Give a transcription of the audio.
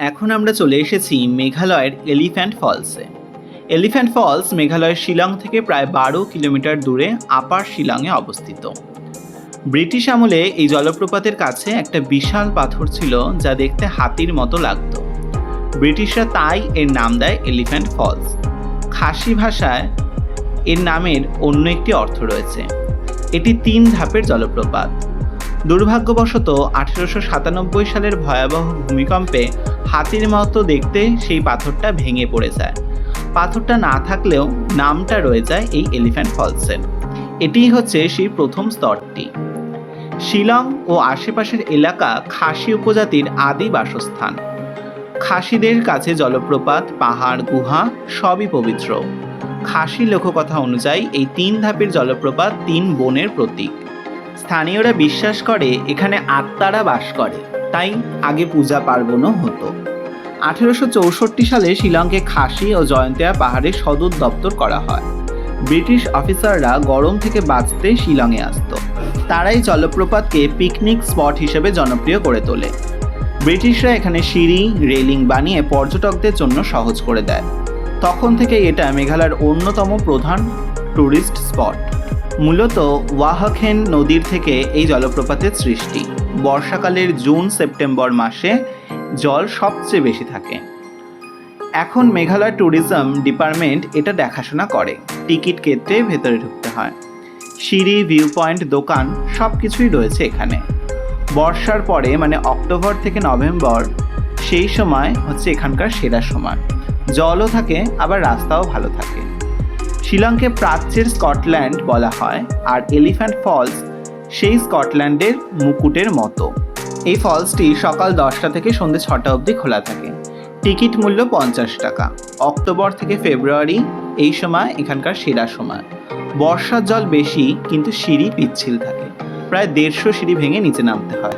এখন আমরা চলে এসেছি মেঘালয়ের এলিফ্যান্ট ফলসে। এলিফ্যান্ট ফলস মেঘালয়ের শিলং থেকে প্রায় 12 কিলোমিটার দূরে আপার শিলংয়ে অবস্থিত। ব্রিটিশ আমলে এই জলপ্রপাতের কাছে একটা বিশাল পাথর ছিল যা দেখতে হাতির মতো লাগতো। ব্রিটিশরা তাই এর নাম দেয় এলিফ্যান্ট ফলস। খাসি ভাষায় এর নামের অন্য একটি অর্থ রয়েছে। এটি 3 ধাপের জলপ্রপাত। দুর্ভাগ্যবশত 1897 সালের ভয়াবহ ভূমিকম্পে হাতির মতো দেখতে সেই পাথরটা ভেঙে পড়ে যায়। পাথরটা না থাকলেও নামটা রয়ে যায় এই এলিফ্যান্ট ফলসের। এটিই হচ্ছে সেই প্রথম স্তরটি। শিলং ও আশেপাশের এলাকা খাসি উপজাতির আদি বাসস্থান। খাসিদের কাছে জলপ্রপাত, পাহাড়, গুহা সবই পবিত্র। খাসি লোককথা অনুযায়ী এই 3 ধাপের জলপ্রপাত 3 বোনের প্রতীক। স্থানীয়রা বিশ্বাস করে এখানে আত্মারা বাস করে, তাই আগে পূজা পার্বণও হতো। 1864 সালে শিলংকে খাসি ও জয়ন্তিয়া পাহাড়ের সদর দপ্তর করা হয়। ব্রিটিশ অফিসাররা গরম থেকে বাঁচতে শিলংয়ে আসতো। তারাই জলপ্রপাতকে পিকনিক স্পট হিসেবে জনপ্রিয় করে তোলে। ব্রিটিশরা এখানে সিঁড়ি, রেলিং বানিয়ে পর্যটকদের জন্য সহজ করে দেয়। তখন থেকে এটা মেঘালয়ের অন্যতম প্রধান ট্যুরিস্ট স্পট। মূলত ওয়াহাখেন নদীর থেকে এই জলপ্রপাতের সৃষ্টি। বর্ষাকালের জুন-সেপ্টেম্বর মাসে জল সবচেয়ে বেশি থাকে। এখন মেঘালয় ট্যুরিজম ডিপার্টমেন্ট এটা দেখাশোনা করে। টিকিট কেটে ভেতরে ঢুকতে হয়। সিঁড়ি, ভিউ পয়েন্ট, দোকান সব কিছুই রয়েছে এখানে। বর্ষার পরে মানে অক্টোবর থেকে নভেম্বর, সেই সময় হচ্ছে এখানকার সেরা সময়। জলও থাকে, আবার রাস্তাও ভালো থাকে। শিলংকে প্রাচ্যের স্কটল্যান্ড বলা হয়, আর এলিফ্যান্ট ফলস সেই স্কটল্যান্ডের মুকুটের মতো। এই ফলসটি সকাল 10টা থেকে সন্ধ্যে 6টা অবধি খোলা থাকে। টিকিট মূল্য 50 টাকা। অক্টোবর থেকে ফেব্রুয়ারি এই সময় এখানকার সেরা সময়। বর্ষার জল বেশি, কিন্তু সিঁড়ি পিচ্ছিল থাকে। প্রায় 150 সিঁড়ি ভেঙে নিচে নামতে হয়।